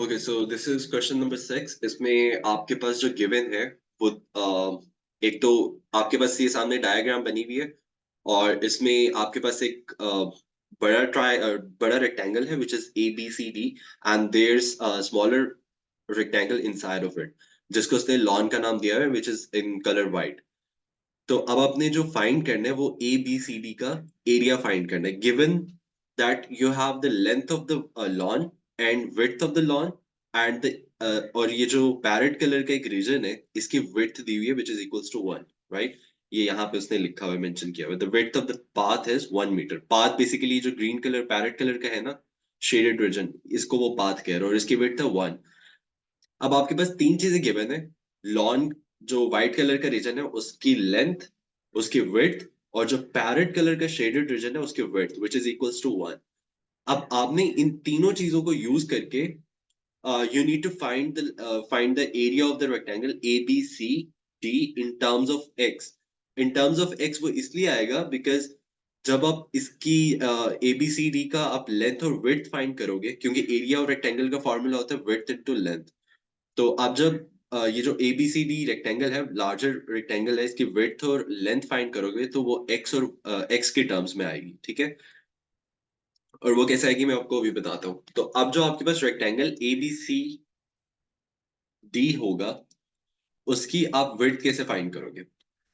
Okay, so this is question number 6। इसमें आपके पास जो गिवन है वो एक तो आपके पास ये सामने डायग्राम बनी हुई है, और इसमें आपके पास एक बड़ा रेक्टेंगल है which is ABCD, and there is smaller rectangle inside of it, जिसको उसने लॉन का नाम दिया है which is in colour white. तो अब आपने जो फाइंड करना है वो ABCD का एरिया फाइंड करना है, given that you have the length of the lawn and width of the lawn and और ये जो पैरेट कलर का एक रीजन है, इसकी विड्थ दी हुई है which is equals to 1, right. ये यहाँ पे उसने लिखा हुआ है, मेंशन किया हुआ है, the width of the path is 1 metre. Path basically जो ग्रीन कलर पैरेट कलर का है ना, शेडेड रीजन, इसको वो पाथ कह रहे हैं, और इसकी विड्थ है 1। अब आपके पास तीन चीजें गिवन है। लॉन, जो व्हाइट कलर का रीजन है, उसकी लेंथ, उसकी विड्थ, और जो पैरेट कलर का शेडेड रीजन है उसकी width which is equals to 1। अब आपने इन तीनों चीजों को यूज करके you need to find the area of the rectangle ABCD in terms of x। in terms of x वो इसलिए आएगा बिकॉज जब आप इसकी ABCD का आप लेंथ और विड्थ फाइंड करोगे, क्योंकि एरिया और रेक्टेंगल का फॉर्मूला होता है विड्थ इनटू लेंथ। तो आप जब ये जो ABCD रेक्टेंगल है, लार्जर रेक्टेंगल है, इसकी विड्थ और लेंथ फाइंड करोगे तो वो x और x के टर्म्स में आएगी, ठीक है। और वो कैसे आएगी मैं आपको अभी बताता हूँ। तो अब जो आपके पास रेक्टेंगल ABCD होगा, उसकी आप विड्थ कैसे फाइंड करोगे।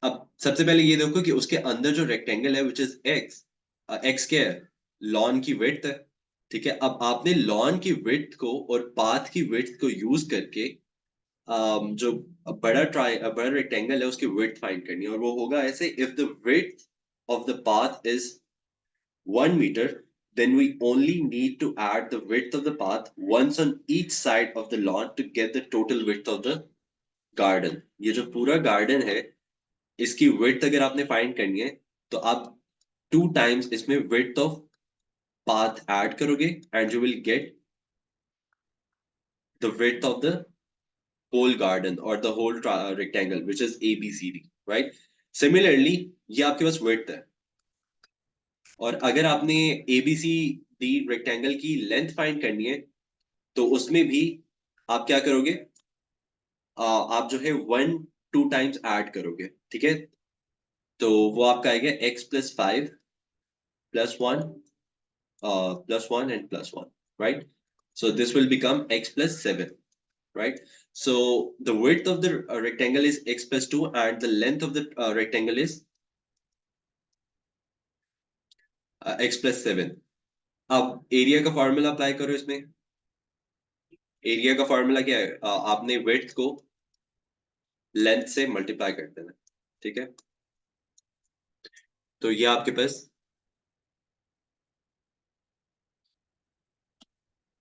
अब सबसे पहले ये देखो कि उसके अंदर जो रेक्टेंगल है विच इज एक्स, एक्स क्या है, लॉन की विड्थ है, ठीक है। अब आपने लॉन की विड्थ को और पाथ की विड्थ को यूज करके जो बड़ा रेक्टेंगल है उसकी विड्थ फाइंड करनी है, और वो होगा ऐसे, if the width of the path is 1 metre, then we only need to add the width of the path once on each side of the lawn to get the total width of the garden। ये जो पूरा garden है, इसकी width अगर आपने find करनी है, तो आप 2 टाइम्स इसमें विड्थ ऑफ पाथ ऐड करोगे and you will get the width of the whole garden or the whole rectangle which is ABCD, right? Similarly, ये आपके पास width है, और अगर आपने ABCD रेक्टेंगल की लेंथ फाइंड करनी है, तो उसमें भी आप क्या करोगे, आप जो है 1 2 टाइम्स ऐड करोगे, ठीक है। तो वो आपका आएगा x+5 +1 +1 and +1, right? So this will become x+7, right? So the width of the rectangle is x+2 and the length of the rectangle is x+7। अब एरिया का फॉर्मूला अप्लाई करो इसमें। एरिया का फॉर्मूला क्या है, आपने विड्थ को length से मल्टीप्लाई कर देना, ठीक है। तो ये आपके पास,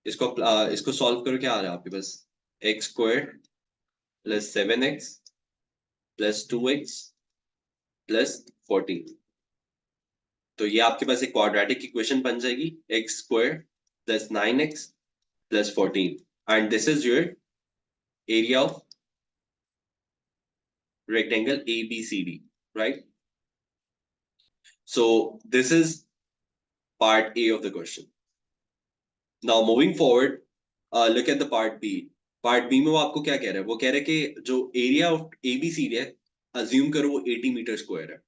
इसको सॉल्व करो, क्या आ रहा है आपके पास, x² + 7x + 2x + 14। तो ये आपके पास एक क्वाड्रेटिक इक्वेशन बन जाएगी, x² + 9x + 14, and this is your area of rectangle ABCD, right? So this is part A of the question. Now moving forward, look at the part B। part B में वो आपको क्या कह रहा है, वो कह रहा है कि जो एरिया ऑफ ABCD है, अज्यूम करो वो 80 मीटर स्क्वायर है।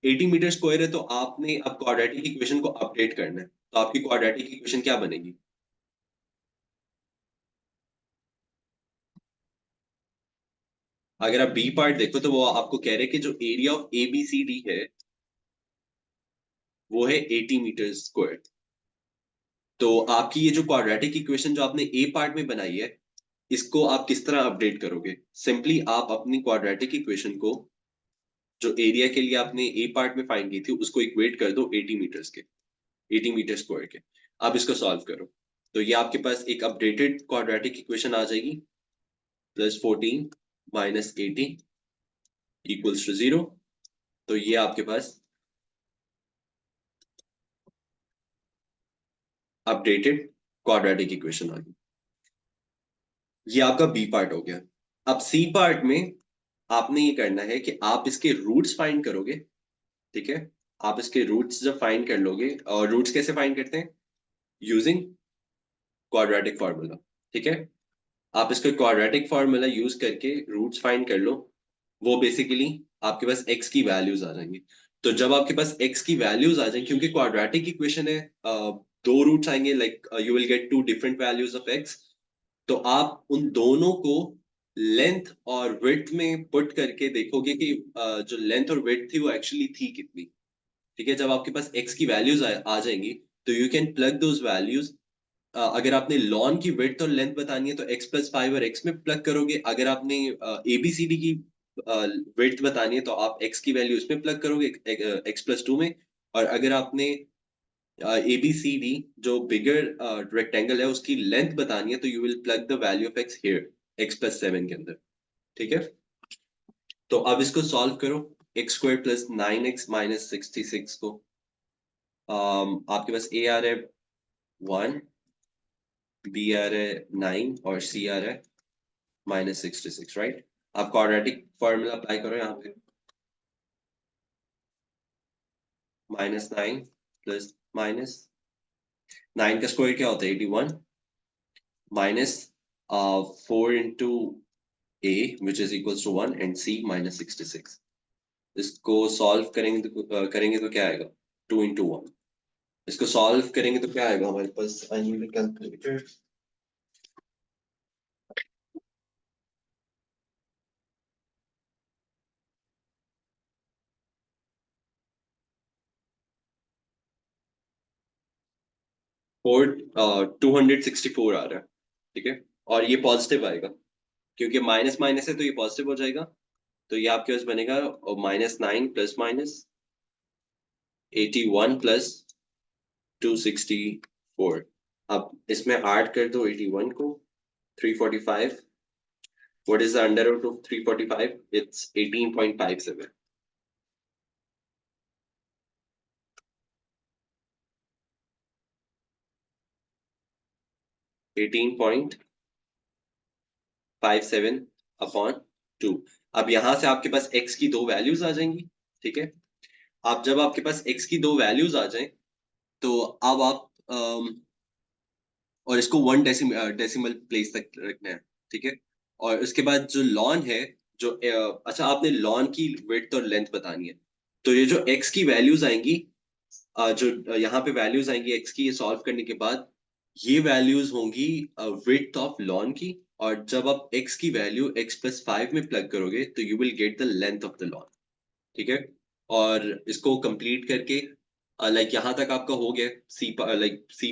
80 मीटर स्क्वायर है, तो आपने अब क्वाड्रेटिक इक्वेशन को अपडेट करना है। तो आपकी क्वाड्रेटिक इक्वेशन क्या बनेगी, अगर आप बी पार्ट देखो तो वो आपको कह रहे हैं कि जो एरिया ऑफ ABCD है वो है 80 मीटर स्क्वायर। तो आपकी ये जो क्वाड्रेटिक इक्वेशन जो आपने ए पार्ट में बनाई है, इसको आप किस तरह अपडेट करोगे। सिंपली आप अपनी क्वाड्रेटिक इक्वेशन को, जो एरिया के लिए आपने ए पार्ट में फाइंड की थी, उसको इक्वेट कर दो 80 मीटर्स के, 80 मीटर स्क्वायर के। अब इसको सॉल्व करो, तो ये आपके पास एक अपडेटेड क्वाड्रेटिक इक्वेशन आ जाएगी, +14 - 80 = 0। तो ये आपके पास अपडेटेड क्वाड्रेटिक इक्वेशन आ गई। ये आपका बी पार्ट हो गया। अब सी पार्ट में आपने ये करना है कि आप इसके रूट्स फाइंड करोगे, ठीक है। आप इसके रूट्स जब फाइंड कर लोगे, और रूट्स कैसे फाइंड करते हैं, यूजिंग क्वाड्रेटिक फार्मूला, ठीक है। आप इसका क्वाड्रेटिक फॉर्मूला यूज करके रूट्स फाइंड कर लो। वो बेसिकली आपके पास x की वैल्यूज आ जाएंगी। तो जब आपके पास x की वैल्यूज आ जाएंगी, क्योंकि क्वाड्रेटिक इक्वेशन है, दो रूट्स आएंगे, like you will get two different values of x। तो आप उन दोनों को लेंथ और विड्थ में पुट करके देखोगे कि जो लेंथ और विड्थ थी वो एक्चुअली थी कितनी। ठीक है, जब आपके पास x की वैल्यूज आ जाएंगी तो you can plug those values. अगर आपने लॉन की विड्थ और लेंथ बतानी है तो x+5 और x में प्लग करोगे। अगर आपने ABCD की विड्थ बतानी है तो आप x की वैल्यू उसमें प्लग करोगे, x+2 में। और अगर आपने ABCD जो बिगर रेक्टेंगल है उसकी लेंथ बतानी है तो you will plug the value of x here, x+7 के अंदर। ठीक है, तो अब इसको सॉल्व करो। x² + 9x - 66 को आपके पास a आ रहा है 1, b आ रहा है 9 और c आ रहा है -66, राइट। आप क्वाड्रेटिक फॉर्मूला अप्लाई करो यहाँ पे। -9 प्लस -9 का स्क्वायर क्या होता है 81, minus 4 into a which is equals to 1 and c -66। इसको सॉल्व करेंगे तो क्या आएगा 2 इंटू 1। इसको सॉल्व करेंगे तो क्या आएगा हमारे पास, आई नीड कैलकुलेटर। 264 आ रहा है। ठीक है, और ये पॉजिटिव आएगा क्योंकि माइनस माइनस है तो ये पॉजिटिव हो जाएगा। तो ये आपके पास बनेगा -9 प्लस -81 प्लस 264। अब इसमें ऐड कर दो 81 को, 345। What is the under root of 345? It's 18.57। 18.57 upon 2। अब यहां से आपके पास x की दो वैल्यूज आ जाएंगी। ठीक है, अब जब आपके पास x की दो वैल्यूज आ जाएं तो अब आप और इसको 1 डेसिमल प्लेस तक रखना है। ठीक है, और उसके बाद जो लॉन है, जो अच्छा आपने लॉन की विड्थ और लेंथ बतानी है। तो ये जो x की वैल्यूज आएंगी, जो यहाँ पे वैल्यूज आएंगी x की, ये सॉल्व करने के बाद ये वैल्यूज होंगी विड्थ ऑफ लॉन की। और जब आप x की वैल्यू x+5 में प्लग करोगे तो you will get the length of the lawn. ठीक है, और इसको कंप्लीट करके लाइक यहाँ तक आपका हो गया। सी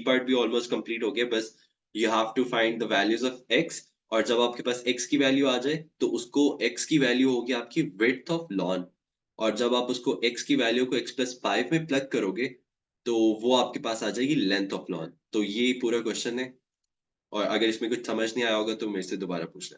पार्ट भी ऑलमोस्ट कंप्लीट हो गया। बस you have to find the values of x। और जब आपके पास x की वैल्यू आ जाए तो उसको x की वैल्यू होगी आपकी विड्थ ऑफ लॉन। और जब आप उसको x की वैल्यू को x+5 में प्लग करोगे तो वो आपके पास आ जाएगी लेंथ ऑफ लॉन। तो ये पूरा क्वेश्चन है, और अगर इसमें कुछ समझ नहीं आया होगा तो मेरे से दोबारा पूछना।